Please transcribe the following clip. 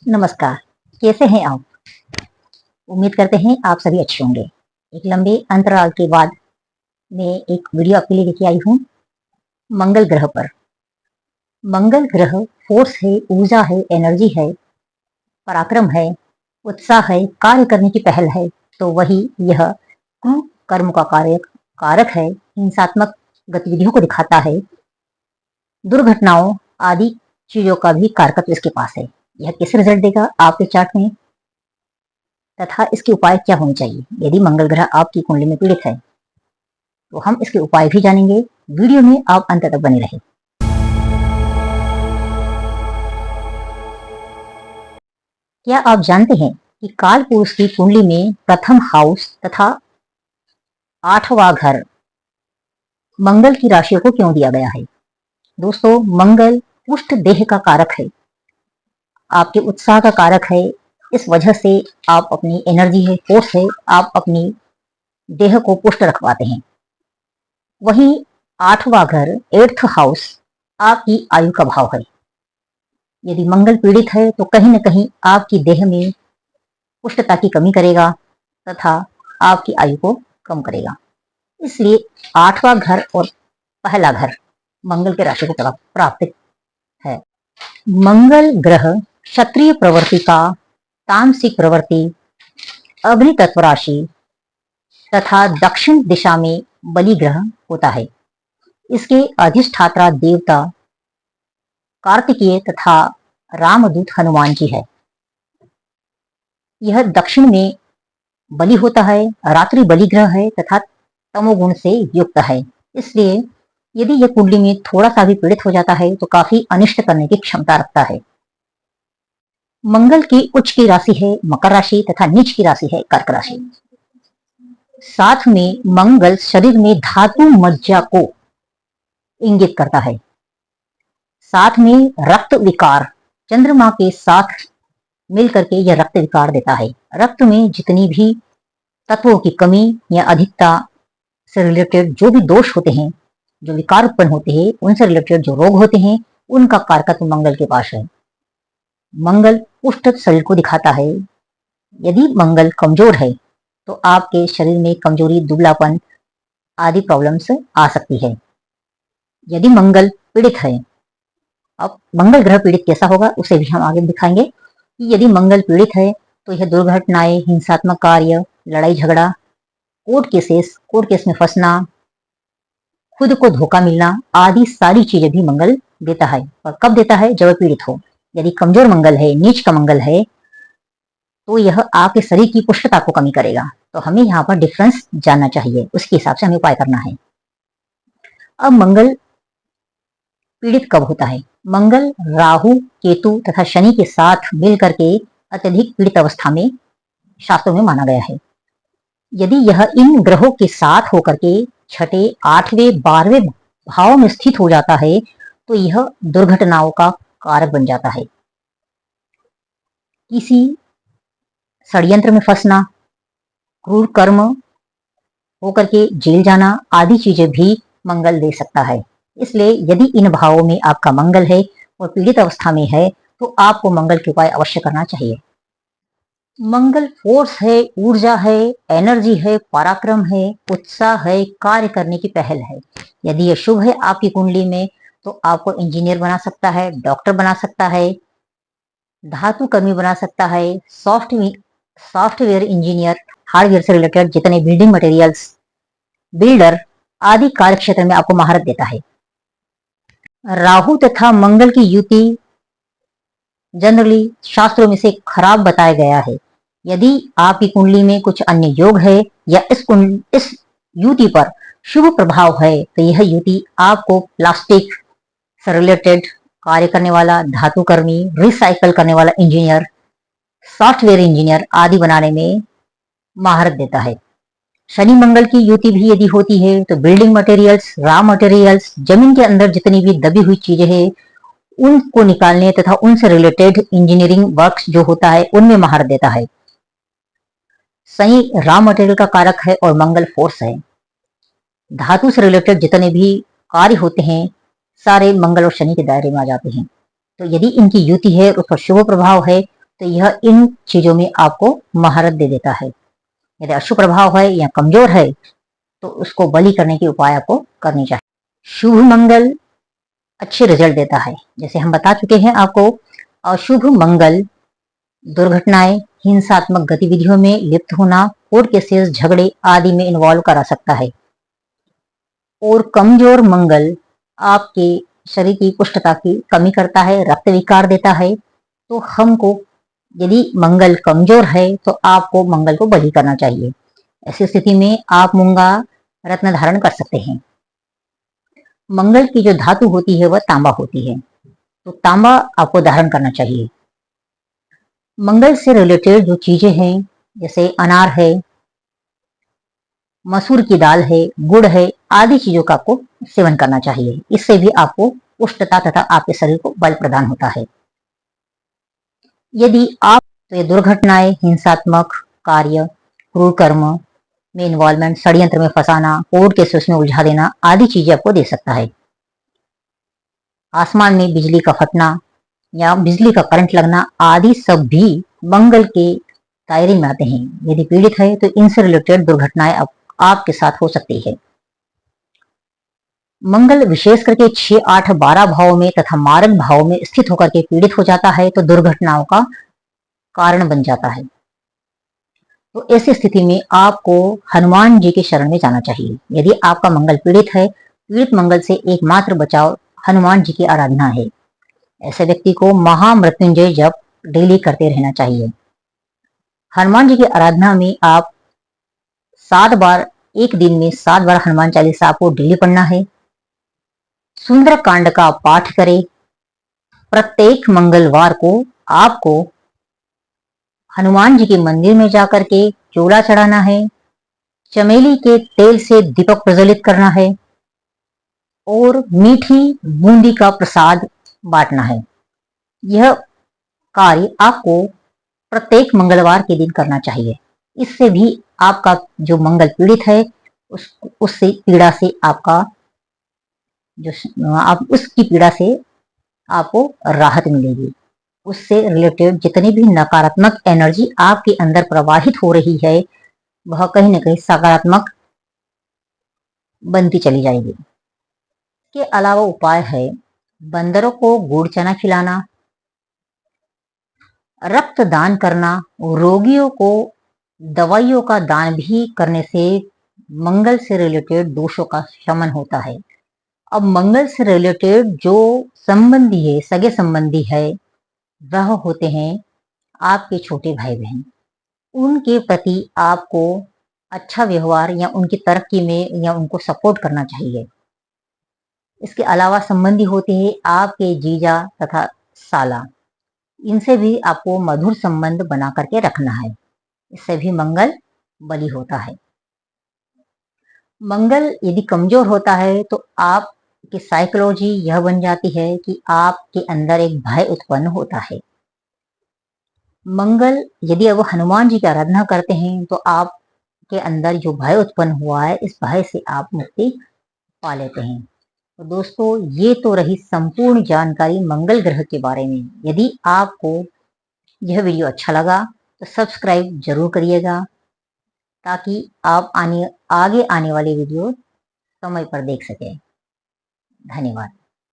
नमस्कार, कैसे हैं आप? उम्मीद करते हैं आप सभी अच्छे होंगे। एक लंबे अंतराल के बाद मैं एक वीडियो आपके लिए लेके आई हूँ मंगल ग्रह पर। मंगल ग्रह फोर्स है, ऊर्जा है, एनर्जी है, पराक्रम है, उत्साह है, कार्य करने की पहल है। तो वही यह कर्म का कारक है, हिंसात्मक गतिविधियों को दिखाता है, दुर्घटनाओं आदि चीजों का भी कारकत्व इसके पास है। यह कैसे रिजल्ट देगा आपके चार्ट में तथा इसके उपाय क्या होने चाहिए यदि मंगल ग्रह आपकी कुंडली में पीड़ित है, तो हम इसके उपाय भी जानेंगे। वीडियो में आप अंत तक बने रहें। क्या आप जानते हैं कि काल पुरुष की कुंडली में प्रथम हाउस तथा 8वां घर मंगल की राशियों को क्यों दिया गया है? दोस्तों, मंगल पुष्ट देह का कारक है, आपके उत्साह का कारक है। इस वजह से आप अपनी एनर्जी है, फोर्स है, आप अपनी देह को पुष्ट रखवाते हैं। वहीं 8वां घर 8th हाउस आपकी आयु का भाव है। यदि मंगल पीड़ित है तो कहीं न कहीं आपकी देह में पुष्टता की कमी करेगा तथा आपकी आयु को कम करेगा। इसलिए 8वां घर और पहला घर मंगल के राशि को प्राप्त है। मंगल ग्रह क्षत्रिय प्रवृत्ति का तामसिक प्रवृत्ति, अग्नि तत्व राशि तथा दक्षिण दिशा में बलि ग्रह होता है। इसके अधिष्ठात्रा देवता कार्तिकेय तथा रामदूत हनुमान जी है। यह दक्षिण में बलि होता है, रात्रि बलि ग्रह है तथा तमोगुण से युक्त है। इसलिए यदि यह कुंडली में थोड़ा सा भी पीड़ित हो जाता है तो काफी अनिष्ट करने की क्षमता रखता है। मंगल की उच्च की राशि है मकर राशि तथा नीच की राशि है कर्क राशि। साथ में मंगल शरीर में धातु मज्जा को इंगित करता है। साथ में रक्त विकार चंद्रमा के साथ मिलकर के यह रक्त विकार देता है। रक्त में जितनी भी तत्वों की कमी या अधिकता से रिलेटेड जो भी दोष होते हैं, जो विकार उत्पन्न होते हैं, उनसे रिलेटेड जो रोग होते हैं, उनका कारकत्व मंगल के पास है। मंगल पुष्ट शरीर को दिखाता है। यदि मंगल कमजोर है तो आपके शरीर में कमजोरी, दुबलापन आदि प्रॉब्लम्स आ सकती है। यदि मंगल पीड़ित है, अब मंगल ग्रह पीड़ित कैसा होगा उसे भी हम आगे दिखाएंगे कि यदि मंगल पीड़ित है तो यह दुर्घटनाएं, हिंसात्मक कार्य, लड़ाई झगड़ा, कोर्ट केस में फंसना, खुद को धोखा मिलना आदि सारी चीजें भी मंगल देता है। और कब देता है? जब पीड़ित हो। यदि कमजोर मंगल है, नीच का मंगल है, तो यह आपके शरीर की पुष्टता को कमी करेगा। तो हमें यहाँ पर डिफरेंस जानना चाहिए, उसके हिसाब से हमें उपाय करना है। अब मंगल पीड़ित कब होता है? मंगल राहु, केतु तथा शनि के साथ मिलकर के अत्यधिक पीड़ित अवस्था में शास्त्रों में माना गया है। यदि यह इन ग्रहों के साथ होकर के छठे, 8वें, 12वें भाव में स्थित हो जाता है तो यह दुर्घटनाओं का कारक बन जाता है। किसी षड्यंत्र में फंसना, क्रूर कर्म होकर के जेल जाना आदि चीजें भी मंगल दे सकता है। इसलिए यदि इन भावों में आपका मंगल है और पीड़ित अवस्था में है तो आपको मंगल के उपाय अवश्य करना चाहिए। मंगल फोर्स है, ऊर्जा है, एनर्जी है, पराक्रम है, उत्साह है, कार्य करने की पहल है। यदि यह शुभ है आपकी कुंडली में तो आपको इंजीनियर बना सकता है, डॉक्टर बना सकता है, धातु कर्मी बना सकता है, सॉफ्टवेयर इंजीनियर, हार्डवेयर से रिलेटेड जितने बिल्डिंग मटेरियल्स, बिल्डर आदि कार्य क्षेत्र में आपको महारत देता है। राहु तथा मंगल की युति जनरली शास्त्रों में से खराब बताया गया है। यदि आपकी कुंडली में कुछ अन्य योग है या इस युति पर शुभ प्रभाव है तो यह युति आपको प्लास्टिक से रिलेटेड कार्य करने वाला धातु कर्मी, रिसाइकल करने वाला इंजीनियर, सॉफ्टवेयर इंजीनियर आदि बनाने में महारत देता है। शनि मंगल की युति भी यदि होती है तो बिल्डिंग मटेरियल्स, रॉ मटेरियल्स, जमीन के अंदर जितनी भी दबी हुई चीजें हैं उनको निकालने तथा उनसे रिलेटेड इंजीनियरिंग वर्क्स जो होता है उनमें महारत देता है। शनि रॉ मटेरियल का कारक है और मंगल फोर्स है। धातु से रिलेटेड जितने भी कार्य होते हैं सारे मंगल और शनि के दायरे में आ जाते हैं। तो यदि इनकी युति है, उस पर शुभ प्रभाव है तो यह इन चीजों में आपको महारत दे देता है। यदि अशुभ प्रभाव है या कमजोर है तो उसको बलि करने के उपाय आपको करनी चाहिए। शुभ मंगल अच्छे रिजल्ट देता है। जैसे हम बता चुके हैं आपको, अशुभ मंगल दुर्घटनाएं, हिंसात्मक गतिविधियों में लिप्त होना, कोर्ट केसेस, झगड़े आदि में इन्वॉल्व करा सकता है। और कमजोर मंगल आपके शरीर की पुष्टता की कमी करता है, रक्त विकार देता है। तो हमको यदि मंगल कमजोर है तो आपको मंगल को बलि करना चाहिए। ऐसी स्थिति में आप मूंगा रत्न धारण कर सकते हैं। मंगल की जो धातु होती है वह तांबा होती है, तो तांबा आपको धारण करना चाहिए। मंगल से रिलेटेड जो चीजें हैं, जैसे अनार है, मसूर की दाल है, गुड़ है, आदि चीजों का आपको सेवन करना चाहिए। इससे भी आपको पुष्टता तथा आपके शरीर को बल प्रदान होता है। यदि आप तो ये दुर्घटनाएं, हिंसात्मक कार्य, क्रूर कर्म में इन्वॉल्वमेंट, षड्यंत्र में फंसाना, कोर्ट केसेस में उलझा देना आदि चीजें आपको दे सकता है। आसमान में बिजली का फटना या बिजली का करंट लगना आदि सब भी मंगल के दायरे में आते हैं। यदि पीड़ित है तो इनसे रिलेटेड दुर्घटनाएं आपके साथ हो सकती है। मंगल विशेष करके 6, 8, 12 भाव में तथा मारक भाव में स्थित होकर के पीड़ित हो जाता है तो दुर्घटनाओं का कारण बन जाता है। तो ऐसी स्थिति में आपको हनुमान जी के शरण में जाना चाहिए। यदि आपका मंगल पीड़ित है, पीड़ित मंगल से एकमात्र बचाव हनुमान जी की आराधना है। ऐसे व्यक्ति को महामृत्युंजय जप डेली करते रहना चाहिए। हनुमान जी की आराधना में आप 7 बार, एक दिन में 7 बार हनुमान चालीसा आपको डेली पढ़ना है। सुंदर कांड का पाठ करें। प्रत्येक मंगलवार को आपको हनुमान जी के मंदिर में जाकर के चोला चढ़ाना है, चमेली के तेल से दीपक प्रज्वलित करना है और मीठी बूंदी का प्रसाद बांटना है। यह कार्य आपको प्रत्येक मंगलवार के दिन करना चाहिए। इससे भी आपका जो मंगल पीड़ित है उससे पीड़ा से आपका जो आप उसकी पीड़ा से आपको राहत मिलेगी। उससे रिलेटेड जितनी भी नकारात्मक एनर्जी आपके अंदर प्रवाहित हो रही है वह कहीं ना कहीं सकारात्मक बनती चली जाएगी। इसके अलावा उपाय है बंदरों को गुड़ चना खिलाना, रक्त दान करना, रोगियों को दवाइयों का दान भी करने से मंगल से रिलेटेड दोषों का शमन होता है। अब मंगल से रिलेटेड जो संबंधी है, सगे संबंधी है, वह होते हैं आपके छोटे भाई बहन। उनके प्रति आपको अच्छा व्यवहार या उनकी तरक्की में या उनको सपोर्ट करना चाहिए। इसके अलावा संबंधी होते हैं आपके जीजा तथा साला। इनसे भी आपको मधुर संबंध बना करके रखना है। इससे भी मंगल बली होता है। मंगल यदि कमजोर होता है तो आपकी साइकोलॉजी यह बन जाती है कि आपके अंदर एक भय उत्पन्न होता है। मंगल यदि अब हनुमान जी की आराधना करते हैं तो आपके अंदर जो भय उत्पन्न हुआ है इस भय से आप मुक्ति पा लेते हैं। तो दोस्तों, ये तो रही संपूर्ण जानकारी मंगल ग्रह के बारे में। यदि आपको यह वीडियो अच्छा लगा तो सब्सक्राइब जरूर करिएगा ताकि आप आगे आने वाले वीडियो समय पर देख सकें। धन्यवाद।